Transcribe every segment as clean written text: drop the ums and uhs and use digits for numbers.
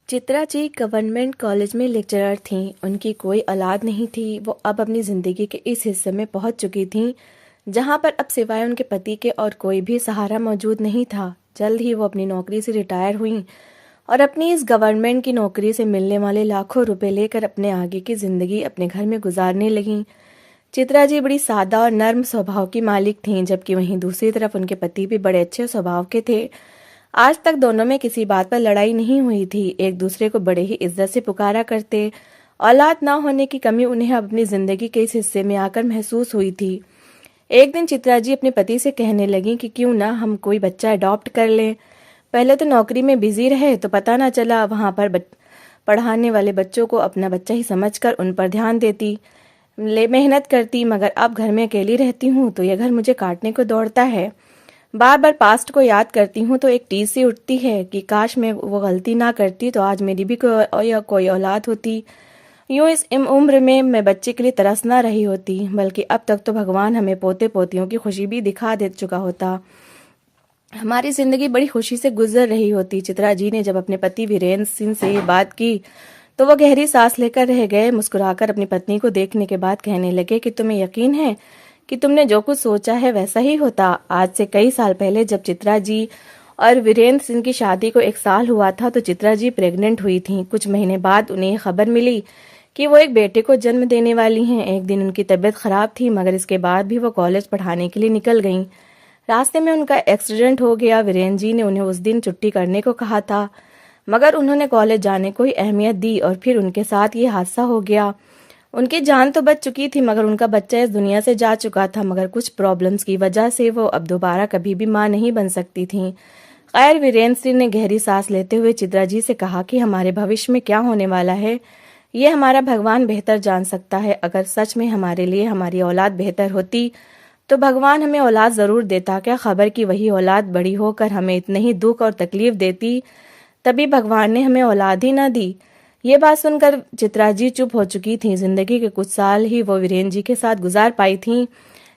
Chitra ji government college में lecturer थीं। उनकी कोई औलाद नहीं थी। वो अब अपनी ज़िंदगी के इस हिस्से में पहुंच चुकी थीं जहां पर अब सिवाय उनके पति के और कोई भी सहारा मौजूद नहीं था। जल्द ही वो अपनी नौकरी से रिटायर हुईं और अपनी इस गवर्नमेंट की नौकरी से मिलने वाले लाखों रुपए लेकर अपने आगे की ज़िंदगी अपने घर में गुजारने लगीं। चित्रा जी बड़ी सादा और नर्म स्वभाव की मालिक थीं, जबकि वहीं दूसरी तरफ उनके पति भी बड़े अच्छे स्वभाव के थे। आज तक दोनों में किसी बात पर लड़ाई नहीं हुई थी। एक दूसरे को बड़े ही इज्जत से पुकारा करते। औलाद ना होने की कमी उन्हें अपनी जिंदगी के इस हिस्से में आकर महसूस हुई थी। एक दिन चित्रा जी अपने पति से कहने लगी कि क्यों ना हम कोई बच्चा अडॉप्ट कर लें। पहले तो नौकरी में बिजी रहे तो पता ना चला, वहां पर पढ़ाने वाले बच्चों को अपना बच्चा ही समझकर उन पर ध्यान देती, मेहनत करती। मगर अब घर में अकेली रहती हूँ तो यह घर मुझे काटने को दौड़ता है। बार बार पास्ट को याद करती हूँ तो एक टीस सी उठती है कि काश मैं वो गलती ना करती तो आज मेरी भी कोई औलाद होती। यूं इस उम्र में मैं बच्चे के लिए तरस ना रही होती, बल्कि अब तक तो भगवान हमें पोते पोतियों की खुशी भी दिखा दे चुका होता। हमारी जिंदगी बड़ी खुशी से गुजर रही होती। चित्रा जी ने जब अपने पति वीरेंद्र सिंह से ये बात की तो वो गहरी सांस लेकर रह गए। मुस्कुराकर अपनी पत्नी को देखने के बाद कहने लगे कि तुम्हें यकीन है कि तुमने जो कुछ सोचा है वैसा ही होता। आज से कई साल पहले जब चित्रा जी और वीरेंद्र सिंह की शादी को 1 साल हुआ था तो चित्रा जी प्रेग्नेंट हुई थीं। कुछ महीने बाद उन्हें खबर मिली कि वो एक बेटे को जन्म देने वाली हैं। एक दिन उनकी तबीयत खराब थी, मगर इसके बाद भी वो कॉलेज पढ़ाने के लिए निकल गईं। रास्ते में उनका एक्सीडेंट हो गया। वीरेंद्र जी ने उन्हें उस दिन छुट्टी करने को कहा था, मगर उन्होंने कॉलेज जाने को ही अहमियत दी और फिर उनके साथ ये हादसा हो गया। उनकी जान तो बच चुकी थी, मगर उनका बच्चा इस दुनिया से जा चुका था। मगर कुछ प्रॉब्लम्स की वजह से वो अब दोबारा कभी भी मां नहीं बन सकती थीं। खैर, वीरेंद्र सिंह ने गहरी सांस लेते हुए चित्रा जी से कहा कि हमारे भविष्य में क्या होने वाला है ये हमारा भगवान बेहतर जान सकता है। अगर सच में हमारे लिए हमारी औलाद बेहतर होती तो भगवान हमें औलाद जरूर देता। क्या खबर कि वही औलाद बड़ी होकर हमें इतने ही दुख और तकलीफ देती। तभी भगवान ने हमें औलाद ही ना दी। ये बात सुनकर चित्रा जी चुप हो चुकी थीं। जिंदगी के कुछ साल ही वो वीरेंद्र जी के साथ गुजार पाई थीं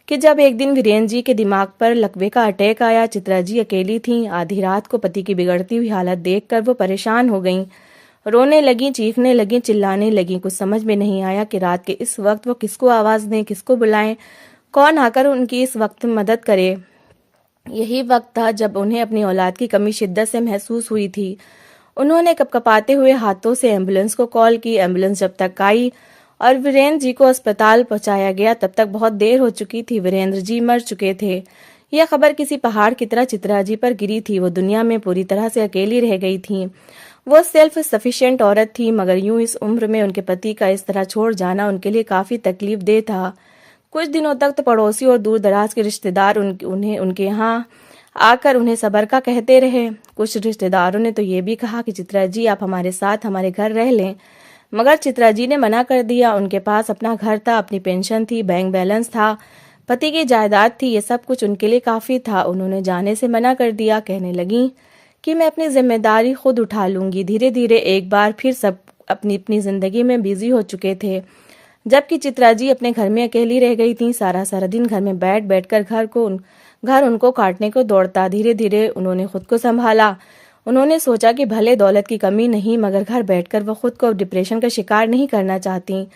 कि जब एक दिन वीरेंद्र जी के दिमाग पर लकवे का अटैक आया। चित्रा जी अकेली थीं। आधी रात को पति की बिगड़ती हुई हालत देखकर वो परेशान हो गईं। रोने लगी, चीखने लगी, चिल्लाने लगी। कुछ समझ में नहीं आया कि रात के इस वक्त वो किसको आवाज दें, किसको बुलाएं, कौन आकर उनकी इस वक्त मदद करे। यही वक्त था जब उन्हें अपनी औलाद की कमी शिद्दत से महसूस हुई थी। उन्होंने कपकपाते हुए हाथों से एम्बुलेंस को कॉल की। एम्बुलेंस जब तक आई और वीरेंद्र जी को अस्पताल पहुंचाया गया तब तक बहुत देर हो चुकी थी। वीरेंद्र जी मर चुके थे। यह खबर किसी पहाड़ की तरह चित्रा जी पर गिरी थी। वो दुनिया में पूरी तरह से अकेली रह गई थी। वो सेल्फ सफिशिएंट औरत थी, मगर यूं इस उम्र में उनके पति का इस तरह छोड़ जाना उनके लिए काफी तकलीफ दे था। कुछ दिनों तक तो पड़ोसी और दूर दराज के रिश्तेदार उन्हें उनके यहाँ आकर उन्हें सबर का कहते रहे। कुछ रिश्तेदारों ने तो ये भी कहा कि चित्रा जी आप हमारे साथ हमारे घर रह लें, मगर चित्रा जी ने मना कर दिया। उनके पास अपना घर था, अपनी पेंशन थी, बैंक बैलेंस था, पति की जायदाद थी। ये सब कुछ उनके लिए काफी था। उन्होंने जाने से मना कर दिया। कहने लगी कि मैं अपनी जिम्मेदारी खुद उठा लूंगी। धीरे धीरे एक बार फिर सब अपनी अपनी जिंदगी में बिजी हो चुके थे, जबकि चित्रा जी अपने घर में अकेली रह गई थी। सारा सारा दिन घर में बैठ बैठकर घर उनको काटने को दौड़ता। धीरे धीरे उन्होंने खुद को संभाला। उन्होंने सोचा कि भले दौलत की कमी नहीं, मगर घर बैठकर वो खुद को डिप्रेशन का शिकार नहीं करना चाहती।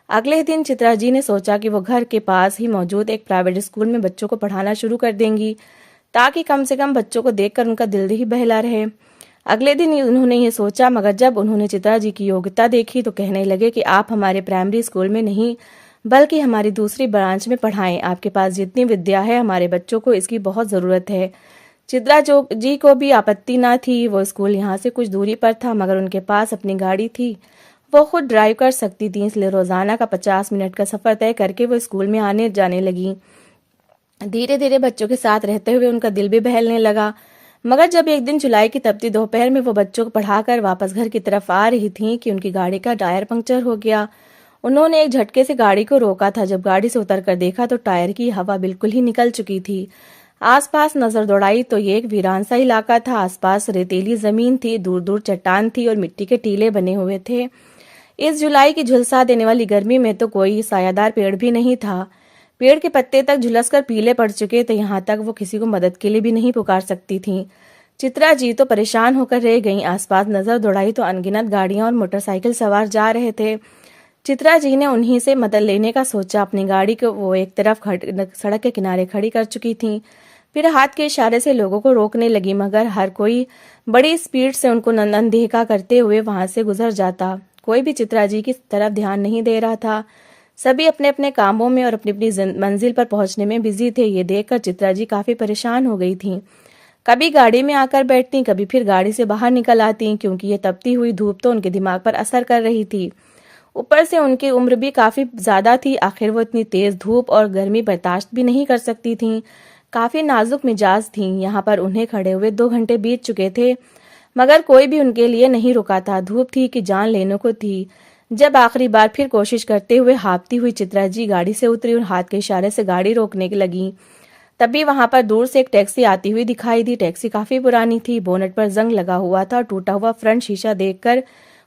अगले दिन चित्रा जी ने सोचा कि वो घर के पास ही मौजूद एक प्राइवेट स्कूल में बच्चों को पढ़ाना शुरू कर देंगी, ताकि कम से कम बच्चों को देखकर उनका दिल ही बहला रहे। अगले दिन उन्होंने ये सोचा, मगर जब उन्होंने चित्रा जी की योग्यता देखी तो कहने लगे कि आप हमारे प्राइमरी स्कूल में नहीं बल्कि हमारी दूसरी ब्रांच में पढ़ाएं। आपके पास जितनी विद्या है हमारे बच्चों को इसकी बहुत जरूरत है। चित्रा जी को भी आपत्ति ना थी। वो स्कूल यहाँ से कुछ दूरी पर था, मगर उनके पास अपनी गाड़ी थी, वो खुद ड्राइव कर सकती थी। इसलिए रोजाना का 50 मिनट का सफर तय करके वो स्कूल में आने जाने लगी। धीरे धीरे बच्चों के साथ रहते हुए उनका दिल भी बहलने लगा। मगर जब एक दिन जुलाई की तपती दोपहर में वो बच्चों को पढ़ाकर वापस घर की तरफ आ रही थीं कि उनकी गाड़ी का टायर पंक्चर हो गया। उन्होंने एक झटके से गाड़ी को रोका था। जब गाड़ी से उतरकर देखा तो टायर की हवा बिल्कुल ही निकल चुकी थी। आसपास नजर दौड़ाई तो ये एक वीरान सा इलाका था। आसपास रेतीली जमीन थी, दूर दूर चट्टान थी और मिट्टी के टीले बने हुए थे। इस जुलाई की झुलसा देने वाली गर्मी में तो कोई सायादार पेड़ भी नहीं था। पेड़ के पत्ते तक झुलसकर पीले पड़ चुके थे। यहाँ तक वो किसी को मदद के लिए भी नहीं पुकार सकती थीं। चित्रा जी तो परेशान होकर रह गईं। आसपास नजर दौड़ाई तो अनगिनत गाड़ियां और मोटरसाइकिल सवार जा रहे थे। चित्रा जी ने उन्हीं से मदद लेने का सोचा। अपनी गाड़ी को वो एक तरफ सड़क के किनारे खड़ी कर चुकी थी। फिर हाथ के इशारे से लोगों को रोकने लगी, मगर हर कोई बड़ी स्पीड से उनको अनदेखा करते हुए वहां से गुजर जाता। कोई भी चित्रा जी की तरफ ध्यान नहीं दे रहा था। सभी अपने अपने कामों में और अपनी अपनी मंजिल पर पहुंचने में बिजी थे। ये देखकर चित्रा जी काफी परेशान हो गई थी। कभी गाड़ी में आकर बैठती, कभी फिर गाड़ी से बाहर निकल आती, क्योंकि ये तपती हुई धूप तो उनके दिमाग पर असर कर रही थी। ऊपर से उनकी उम्र भी काफी ज्यादा थी। आखिर वो इतनी तेज धूप और गर्मी बर्दाश्त भी नहीं कर सकती थीं। काफी नाजुक मिजाज थीं। यहाँ पर उन्हें खड़े हुए 2 घंटे बीत चुके थे, मगर कोई भी उनके लिए नहीं रुका था। धूप थी कि जान लेने को थी। जब आखिरी बार फिर कोशिश करते हुए हांफती हुई चित्रा जी गाड़ी से उतरी और हाथ के इशारे से गाड़ी रोकने लगी, तभी वहां पर दूर से एक टैक्सी आती हुई दिखाई दी। टैक्सी काफी पुरानी थी। बोनट पर जंग लगा हुआ था और टूटा हुआ फ्रंट शीशा देखकर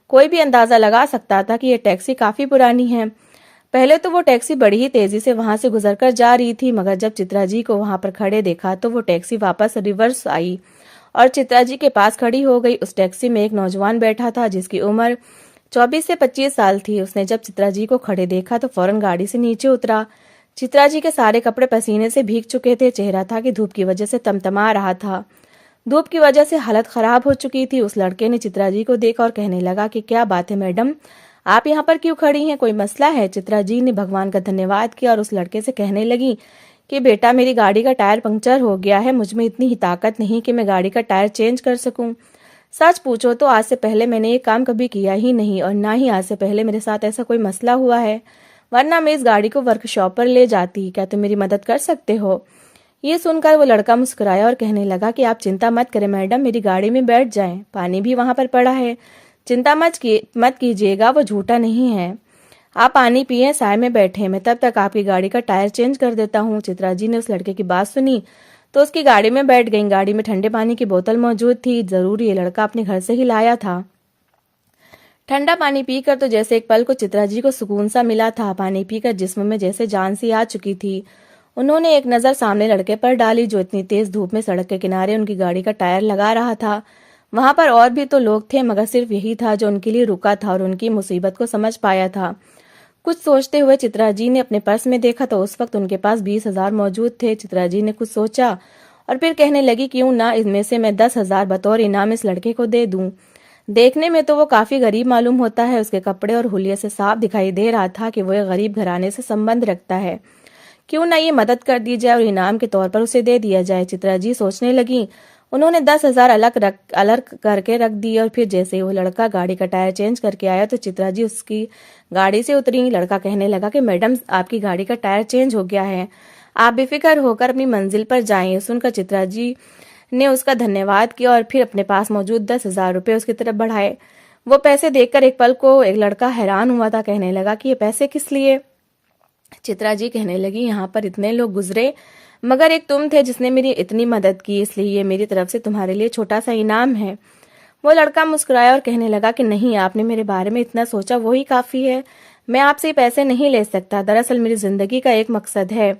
कोई भी अंदाजा लगा सकता था कि यह टैक्सी काफी पुरानी है। पहले तो वो टैक्सी बड़ी ही तेजी से वहां से गुजरकर जा रही थी, मगर जब चित्रा जी को वहां पर खड़े देखा तो वो टैक्सी वापस रिवर्स आई और चित्रा जी के पास खड़ी हो गई। उस टैक्सी में एक नौजवान बैठा था जिसकी उम्र 24 से 25 साल थी। उसने जब चित्रा जी को खड़े देखा तो फौरन गाड़ी से नीचे उतरा। चित्रा जी के सारे कपड़े पसीने से भीग चुके थे। चेहरा था कि धूप की वजह से तमतमा रहा था। धूप की वजह से हालत खराब हो चुकी थी। उस लड़के ने चित्रा जी को देखा और कहने लगा कि क्या बात है मैडम, आप यहाँ पर क्यों खड़ी हैं, कोई मसला है? चित्रा जी ने भगवान का धन्यवाद किया और उस लड़के से कहने लगी कि बेटा, मेरी गाड़ी का टायर पंक्चर हो गया है। मुझ में इतनी ही ताकत नहीं कि मैं गाड़ी का टायर चेंज कर सकूं। सच पूछो तो आज से पहले मैंने ये काम कभी किया ही नहीं, और ना ही आज से पहले मेरे साथ ऐसा कोई मसला हुआ है, वरना मैं इस गाड़ी को वर्कशॉप पर ले जाती। क्या तुम मेरी मदद कर सकते हो? ये सुनकर वो लड़का मुस्कुराया और कहने लगा कि आप चिंता मत करें मैडम, मेरी गाड़ी में बैठ जाएं। पानी भी वहां पर पड़ा है, चिंता मत कीजिएगा, वो झूठा नहीं है। आप पानी पिए, साय में बैठे, मैं तब तक आपकी गाड़ी का टायर चेंज कर देता हूँ। चित्रा जी ने उस लड़के की बात सुनी तो उसकी गाड़ी में बैठ गई। गाड़ी में ठंडे पानी की बोतल मौजूद थी। जरूर ये लड़का अपने घर से ही लाया था। ठंडा पानी पीकर तो जैसे एक पल को चित्रा जी को सुकून सा मिला था। पानी पीकर जिस्म में जैसे जान सी आ चुकी थी। उन्होंने एक नजर सामने लड़के पर डाली जो इतनी तेज धूप में सड़क के किनारे उनकी गाड़ी का टायर लगा रहा था। वहां पर और भी तो लोग थे, मगर सिर्फ यही था जो उनके लिए रुका था और उनकी मुसीबत को समझ पाया था। कुछ सोचते हुए चित्रा जी ने अपने पर्स में देखा तो उस वक्त उनके पास 20,000 मौजूद थे। चित्रा जी ने कुछ सोचा और फिर कहने लगी, क्यों ना इनमें से मैं 10,000 बतौर इनाम इस लड़के को दे दूं। देखने में तो वो काफी गरीब मालूम होता है। उसके कपड़े और हुलिये से साफ दिखाई दे रहा था कि वो एक गरीब घराने से संबंध रखता है। क्यों ना ये मदद कर दी जाए और इनाम के तौर पर उसे दे दिया जाए। चित्रा जी सोचने लगी। उन्होंने 10,000 अलग करके रख दी और फिर जैसे ही वो लड़का गाड़ी का टायर चेंज करके आया तो चित्रा जी उसकी गाड़ी से उतरी। लड़का कहने लगा कि मैडम, आपकी गाड़ी का टायर चेंज हो गया है, आप बेफिक्र होकर अपनी मंजिल पर जाएं। सुनकर चित्रा जी ने उसका धन्यवाद किया और फिर अपने पास मौजूद 10,000 रुपए उसकी तरफ बढ़ाए। वो पैसे देखकर एक पल को एक लड़का हैरान हुआ था। कहने लगा कि ये पैसे किस लिए? चित्रा जी कहने लगी, यहाँ पर इतने लोग गुजरे, मगर एक तुम थे जिसने मेरी इतनी मदद की, इसलिए ये मेरी तरफ से तुम्हारे लिए छोटा सा इनाम है। वो लड़का मुस्कुराया और कहने लगा कि नहीं, आपने मेरे बारे में इतना सोचा वही काफी है। मैं आपसे पैसे नहीं ले सकता। दरअसल मेरी जिंदगी का एक मकसद है।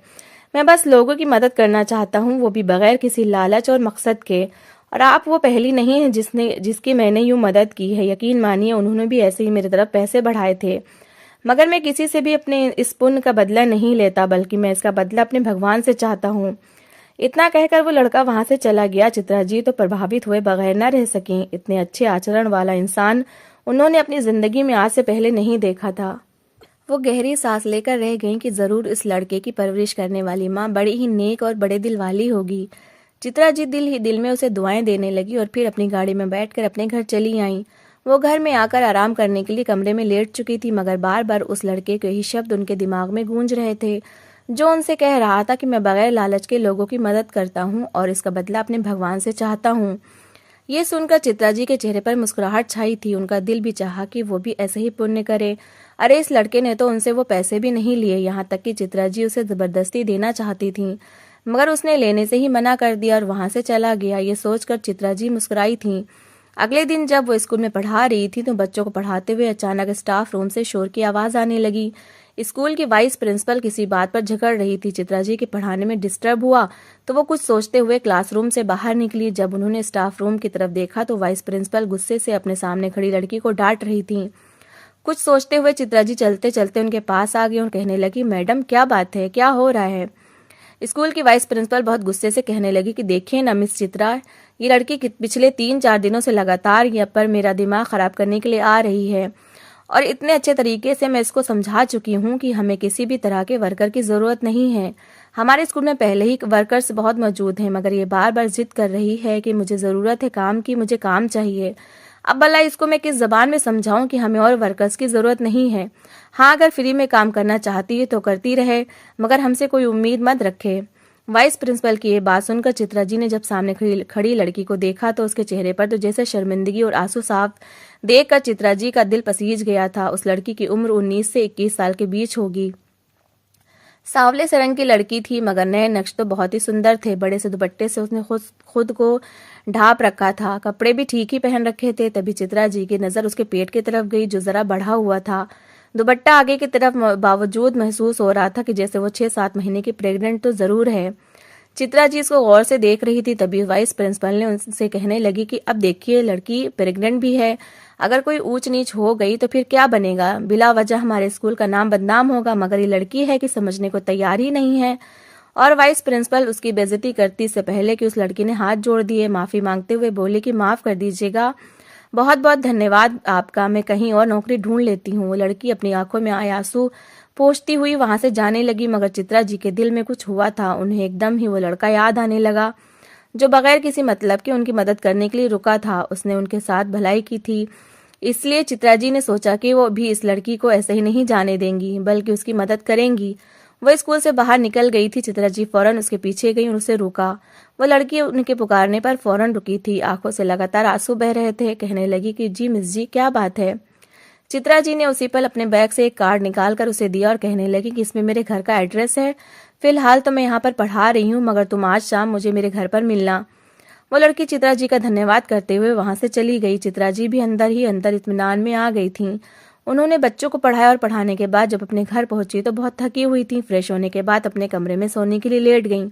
मैं बस लोगों की मदद करना चाहता हूँ, वो भी बगैर किसी लालच और मकसद के। और आप वो पहली नहीं है जिसकी मैंने यूं मदद की है। यकीन मानिए, उन्होंने भी ऐसे ही मेरी तरफ पैसे बढ़ाए थे। मगर मैं किसी से भी अपने इस पुण्य का बदला नहीं लेता, बल्कि मैं इसका बदला अपने भगवान से चाहता हूँ। इतना कहकर वो लड़का वहां से चला गया। चित्रा जी तो प्रभावित हुए बगैर न रह सकी। इतने अच्छे आचरण वाला इंसान उन्होंने अपनी जिंदगी में आज से पहले नहीं देखा था। वो गहरी सांस लेकर रह गईं कि जरूर इस लड़के की परवरिश करने वाली माँ बड़ी ही नेक और बड़े दिल वाली होगी। चित्रा जी दिल ही दिल में उसे दुआएं देने लगी और फिर अपनी गाड़ी में बैठकर अपने घर चली आईं। वो घर में आकर आराम करने के लिए कमरे में लेट चुकी थी, मगर बार बार उस लड़के के ही शब्द उनके दिमाग में गूंज रहे थे, जो उनसे कह रहा था कि मैं बगैर लालच के लोगों की मदद करता हूँ और इसका बदला अपने भगवान से चाहता हूँ। ये सुनकर चित्रा जी के चेहरे पर मुस्कुराहट छाई थी। उनका दिल भी चाहा कि वो भी ऐसे ही पुण्य करे। अरे, इस लड़के ने तो उनसे वो पैसे भी नहीं लिए, यहाँ तक कि चित्रा जी उसे जबरदस्ती देना चाहती थी, मगर उसने लेने से ही मना कर दिया और वहां से चला गया। ये सोचकर चित्रा जी मुस्कुराई थी। अगले दिन जब वो स्कूल में पढ़ा रही थी तो बच्चों को पढ़ाते हुए अचानक स्टाफ रूम से शोर की आवाज़ आने लगी। स्कूल की वाइस प्रिंसिपल किसी बात पर झगड़ रही थी। चित्रा जी के पढ़ाने में डिस्टर्ब हुआ तो वो कुछ सोचते हुए क्लासरूम से बाहर निकली। जब उन्होंने स्टाफ रूम की तरफ देखा तो वाइस प्रिंसिपल गुस्से से अपने सामने खड़ी लड़की को डांट रही थी। कुछ सोचते हुए चित्रा जी चलते चलते उनके पास आ गई और कहने लगी, मैडम क्या बात है, क्या हो रहा है। स्कूल की वाइस प्रिंसिपल बहुत गुस्से से कहने लगी कि देखिए ना मिस चित्रा, ये लड़की पिछले 3-4 दिनों से लगातार यहाँ पर मेरा दिमाग खराब करने के लिए आ रही है और इतने अच्छे तरीके से मैं इसको समझा चुकी हूँ कि हमें किसी भी तरह के वर्कर की ज़रूरत नहीं है। हमारे स्कूल में पहले ही वर्कर्स बहुत मौजूद हैं, मगर ये बार बार जिद कर रही है कि मुझे ज़रूरत है काम की, मुझे काम चाहिए। अब भला इसको मैं किस जबान में समझाऊं कि हमें और वर्कर्स की ज़रूरत नहीं है। हाँ, अगर फ्री में काम करना चाहती है तो करती रहे, मगर हमसे कोई उम्मीद मत रखे। वाइस प्रिंसिपल की ये बात सुनकर चित्रा जी ने जब सामने खड़ी लड़की को देखा तो उसके चेहरे पर तो जैसे शर्मिंदगी और आंसू साफ देखकर चित्रा जी का दिल पसीज गया था। उस लड़की की उम्र 19 से 21 साल के बीच होगी। सांवले से रंग की लड़की थी, मगर नए नक्श तो बहुत ही सुंदर थे। बड़े से दुपट्टे से उसने खुद को ढाप रखा था, कपड़े भी ठीक ही पहन रखे थे। तभी चित्रा जी की नजर उसके पेट की तरफ गई जो जरा बढ़ा हुआ था। दुपट्टा आगे की तरफ बावजूद महसूस हो रहा था कि जैसे वो 6-7 महीने की प्रेग्नेंट तो जरूर है। चित्रा जी इसको गौर से देख रही थी। तभी वाइस प्रिंसिपल ने उनसे कहने लगी कि अब देखिए, लड़की प्रेग्नेंट भी है, अगर कोई ऊंच नीच हो गई तो फिर क्या बनेगा, बिला वजह हमारे स्कूल का नाम बदनाम होगा। मगर ये लड़की है कि समझने को तैयार ही नहीं है। और वाइस प्रिंसिपल उसकी बेइज्जती करती से पहले कि उस लड़की ने हाथ जोड़ दिए, माफी मांगते हुए बोली कि माफ कर दीजिएगा, बहुत बहुत धन्यवाद आपका, मैं कहीं और नौकरी ढूंढ लेती हूँ। वो लड़की अपनी आंखों में आए आंसू पोंछती हुई वहां से जाने लगी, मगर चित्रा जी के दिल में कुछ हुआ था। उन्हें एकदम ही वो लड़का याद आने लगा जो बगैर किसी मतलब के उनकी मदद करने के लिए रुका था। उसने उनके साथ भलाई की थी, इसलिए चित्रा जी ने सोचा कि वो भी इस लड़की को ऐसे ही नहीं जाने देंगी, बल्कि उसकी मदद करेंगी। वह स्कूल से बाहर निकल गई थी। चित्रा जी फौरन उसके पीछे गई और उसे रोका। वो लड़की उनके पुकारने पर फौरन रुकी थी, आंखों से लगातार आंसू बह रहे थे। कहने लगी कि जी मिस जी, क्या बात है। चित्रा जी ने उसी पल अपने बैग से एक कार्ड निकालकर उसे दिया और कहने लगी कि इसमें मेरे घर का एड्रेस है। फिलहाल तो मैं यहाँ पर पढ़ा रही हूँ, मगर तुम आज शाम मुझे मेरे घर पर मिलना। वो लड़की चित्रा जी का धन्यवाद करते हुए वहां से चली गई। चित्रा जी भी अंदर ही अंदर इत्मीनान में आ गई थीं। उन्होंने बच्चों को पढ़ाया और पढ़ाने के बाद जब अपने घर पहुंची तो बहुत थकी हुई थी। फ्रेश होने के बाद अपने कमरे में सोने के लिए लेट गईं।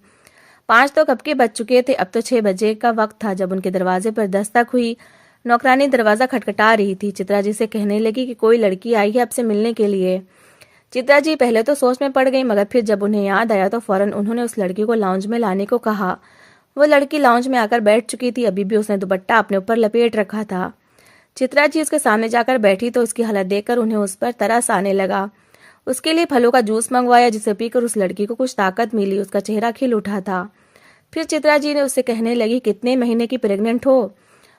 5 तो कब के बज चुके थे, अब तो 6 बजे का वक्त था जब उनके दरवाजे पर दस्तक हुई। नौकरानी दरवाजा खटखटा रही थी। चित्रा जी से कहने लगी कि कोई लड़की आई है आपसे मिलने के लिए। चित्रा जी पहले तो सोच में पड़ गई, मगर फिर जब उन्हें याद आया तो फौरन उन्होंने उस लड़की को लाउंज में लाने को कहा। वो लड़की लाउंज में आकर बैठ चुकी थी। अभी भी उसने दुपट्टा अपने ऊपर लपेट रखा था। चित्रा जी उसके सामने जाकर बैठी तो उसकी हालत देखकर उन्हें उस पर तरस आने लगा। उसके लिए फलों का जूस मंगवाया, जिसे पीकर उस लड़की को कुछ ताकत मिली। उसका चेहरा खिल उठा था। फिर चित्रा जी ने उससे कहने लगी, कितने महीने की प्रेग्नेंट हो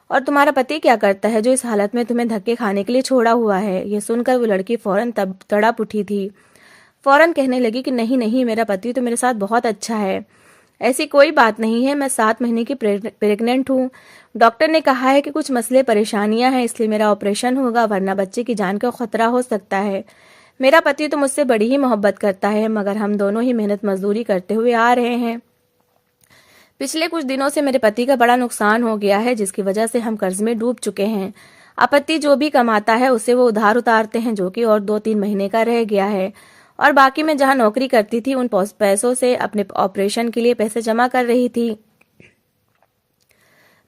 और तुम्हारा पति क्या करता है जो इस हालत में तुम्हें धक्के खाने के लिए छोड़ा हुआ है। ये सुनकर वो लड़की फौरन तड़प उठी थी। फौरन कहने लगी कि नहीं नहीं, मेरा पति तो मेरे साथ बहुत अच्छा है, ऐसी कोई बात नहीं है, मैं 7 महीने की प्रेग्नेंट हूँ। डॉक्टर ने कहा है कि कुछ मसले परेशानियां हैं, इसलिए मेरा ऑपरेशन होगा, वरना बच्चे की जान का खतरा हो सकता है। मेरा पति तो मुझसे बड़ी ही मोहब्बत करता है, मगर हम दोनों ही मेहनत मजदूरी करते हुए आ रहे हैं। पिछले कुछ दिनों से मेरे पति का बड़ा नुकसान हो गया है, जिसकी वजह से हम कर्ज में डूब चुके हैं। अब पति जो भी कमाता है उसे वो उधार उतारते हैं, जो कि और 2-3 महीने का रह गया है, और बाकी मैं जहां नौकरी करती थी उन पैसों से अपने ऑपरेशन के लिए पैसे जमा कर रही थी।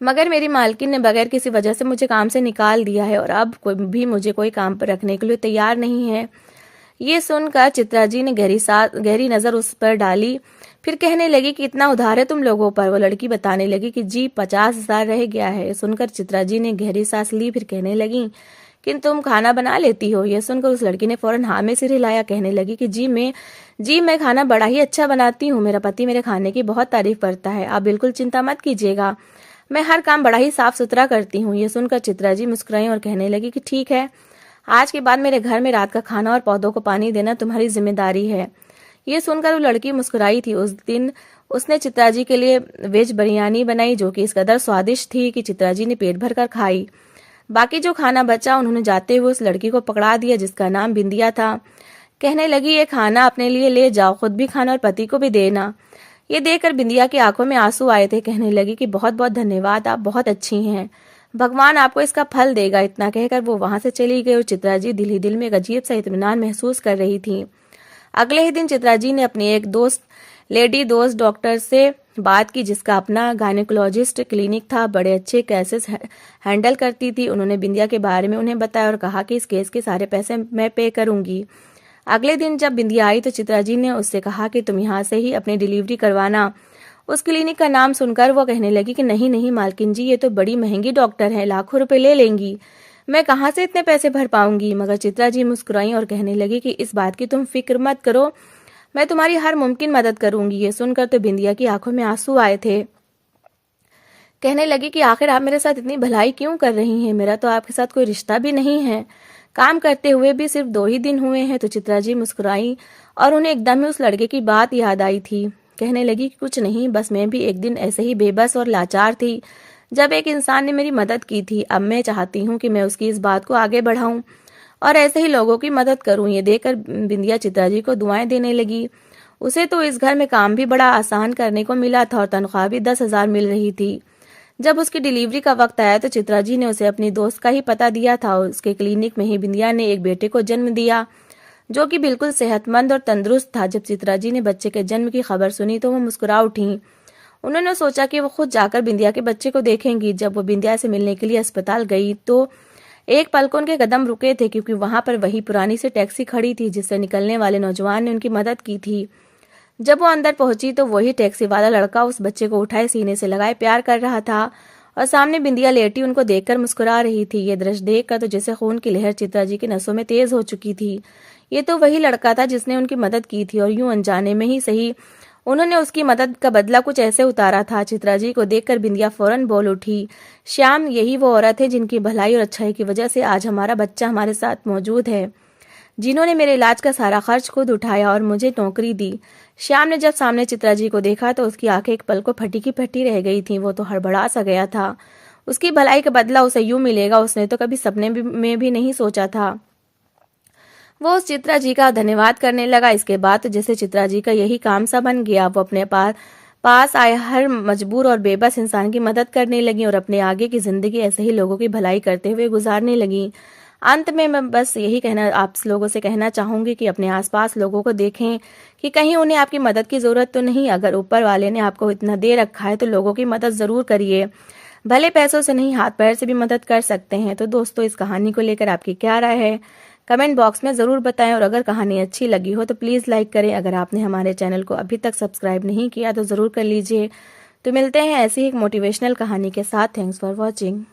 मगर मेरी मालकिन ने बगैर किसी वजह से मुझे काम से निकाल दिया है और अब कोई भी मुझे कोई काम पर रखने के लिए तैयार नहीं है। ये सुनकर चित्रा जी ने गहरी नजर उस पर डाली। फिर कहने लगी कि इतना उधार है तुम लोगों पर। वो लड़की बताने लगी कि जी 50,000 रह गया है। सुनकर चित्रा जी ने गहरी सांस ली। फिर कहने लगी कि तुम खाना बना लेती हो। यह सुनकर उस लड़की ने फौरन हाँ में सिर हिलाया। कहने लगी कि जी मैं खाना बड़ा ही अच्छा बनाती हूँ, मेरा पति मेरे खाने की बहुत तारीफ करता है, आप बिल्कुल चिंता मत कीजिएगा, मैं हर काम बड़ा ही साफ सुथरा करती हूँ। ये सुनकर चित्रा जी मुस्कुराई और कहने लगी कि ठीक है, आज के बाद मेरे घर में रात का खाना और पौधों को पानी देना तुम्हारी जिम्मेदारी है। ये सुनकर वो लड़की मुस्कुराई थी। उस दिन उसने चित्रा जी के लिए वेज बिरयानी बनाई, जो कि इस कदर स्वादिष्ट थी कि चित्रा जी ने पेट भर कर खाई। बाकी जो खाना बचा उन्होंने जाते हुए उस लड़की को पकड़ा दिया, जिसका नाम बिंदिया था। कहने लगी, ये खाना अपने लिए ले जाओ, खुद भी खाना और पति को भी देना। ये देखकर बिंदिया की आंखों में आंसू आए थे। कहने लगी कि बहुत बहुत धन्यवाद, आप बहुत अच्छी हैं। भगवान आपको इसका फल देगा। इतना कहकर वो वहां से चली गई और चित्रा जी दिल ही दिल में एक अजीब सा इत्मीनान महसूस कर रही थी। अगले ही दिन चित्रा जी ने अपनी एक लेडी दोस्त डॉक्टर से बात की, जिसका अपना गायनेकोलॉजिस्ट क्लिनिक था, बड़े अच्छे केसेस हैंडल करती थी। उन्होंने बिंदिया के बारे में उन्हें बताया और कहा कि इस केस के सारे पैसे मैं पे करूंगी। अगले दिन जब बिंदिया आई तो चित्रा जी ने उससे कहा कि तुम यहाँ से ही अपनी डिलीवरी करवाना। उस क्लिनिक का नाम सुनकर वो कहने लगी कि नहीं नहीं मालकिन जी, ये तो बड़ी महंगी डॉक्टर है, लाखों रुपए ले लेंगी, मैं कहाँ से इतने पैसे भर पाऊंगी। मगर चित्रा जी मुस्कुराई और कहने लगी कि इस बात की तुम फिक्र मत करो, मैं तुम्हारी हर मुमकिन मदद करूंगी। ये सुनकर तो बिंदिया की आंखों में आंसू आए थे। कहने लगी कि आखिर आप मेरे साथ इतनी भलाई क्यों कर रही हैं, मेरा तो आपके साथ कोई रिश्ता भी नहीं है, काम करते हुए भी सिर्फ 2 ही दिन हुए हैं। तो चित्रा जी मुस्कुराई और उन्हें एकदम ही उस लड़के की बात याद आई थी। कहने लगी कि कुछ नहीं, बस मैं भी एक दिन ऐसे ही बेबस और लाचार थी जब एक इंसान ने मेरी मदद की थी। अब मैं चाहती हूँ कि मैं उसकी इस बात को आगे बढ़ाऊं और ऐसे ही लोगों की मदद करूं। ये देखकर बिंदिया चित्रा जी को दुआएं देने लगी। उसे तो इस घर में काम भी बड़ा आसान करने को मिला था और तनख्वाह भी 10,000 मिल रही थी। जब उसकी डिलीवरी का वक्त आया तो चित्रा जी ने उसे अपनी दोस्त का ही पता दिया था। उसके क्लिनिक में ही बिंदिया ने एक बेटे को जन्म दिया जो कि बिल्कुल सेहतमंद और तंदुरुस्त था। जब चित्रा जी ने बच्चे के जन्म की खबर सुनी तो वो मुस्कुरा उठी। उन्होंने सोचा कि वो खुद जाकर बिंदिया के बच्चे को देखेंगी। जब वो बिंदिया से मिलने के लिए अस्पताल गई तो एक पल को उनके कदम रुके थे, क्योंकि वहां पर वही पुरानी सी टैक्सी खड़ी थी जिससे निकलने वाले नौजवान ने उनकी मदद की थी। जब वो अंदर पहुंची तो वही टैक्सी वाला लड़का उस बच्चे को उठाए सीने से लगाए प्यार कर रहा था और सामने बिंदिया लेटी उनको देखकर मुस्कुरा रही थी। ये दृश्य देखकर तो जैसे खून की लहर चित्रा जी की नसों में तेज हो चुकी थी। ये तो वही लड़का था जिसने उनकी मदद की थी और यूं अनजाने में ही सही उन्होंने उसकी मदद का बदला कुछ ऐसे उतारा था। चित्रा जी को देखकर बिंदिया फौरन बोल उठी, श्याम, यही वो औरत है जिनकी भलाई और अच्छाई की वजह से आज हमारा बच्चा हमारे साथ मौजूद है, जिन्होंने मेरे इलाज का सारा खर्च खुद उठाया और मुझे नौकरी दी। श्याम ने जब सामने चित्रा जी को देखा तो उसकी आंखें एक पल को फटी की फटी रह गई थी। वो तो हड़बड़ा सा गया था। उसकी भलाई का बदला उसे यूं मिलेगा, उसने तो कभी सपने में भी नहीं सोचा था। वो उस चित्रा जी का धन्यवाद करने लगा। इसके बाद तो जैसे चित्रा जी का यही काम सा बन गया। वो अपने पास आए हर मजबूर और बेबस इंसान की मदद करने लगी और अपने आगे की जिंदगी ऐसे ही लोगों की भलाई करते हुए गुजारने लगी। अंत में मैं बस यही आप लोगों से कहना चाहूंगी कि अपने आसपास लोगों को देखें कि कहीं उन्हें आपकी मदद की जरूरत तो नहीं। अगर ऊपर वाले ने आपको इतना दे रखा है तो लोगों की मदद जरूर करिए, भले पैसों से नहीं, हाथ पैर से भी मदद कर सकते हैं। तो दोस्तों, इस कहानी को लेकर आपकी क्या राय है, कमेंट बॉक्स में ज़रूर बताएं और अगर कहानी अच्छी लगी हो तो प्लीज़ लाइक करें। अगर आपने हमारे चैनल को अभी तक सब्सक्राइब नहीं किया तो ज़रूर कर लीजिए। तो मिलते हैं ऐसी ही एक मोटिवेशनल कहानी के साथ। Thanks for watching.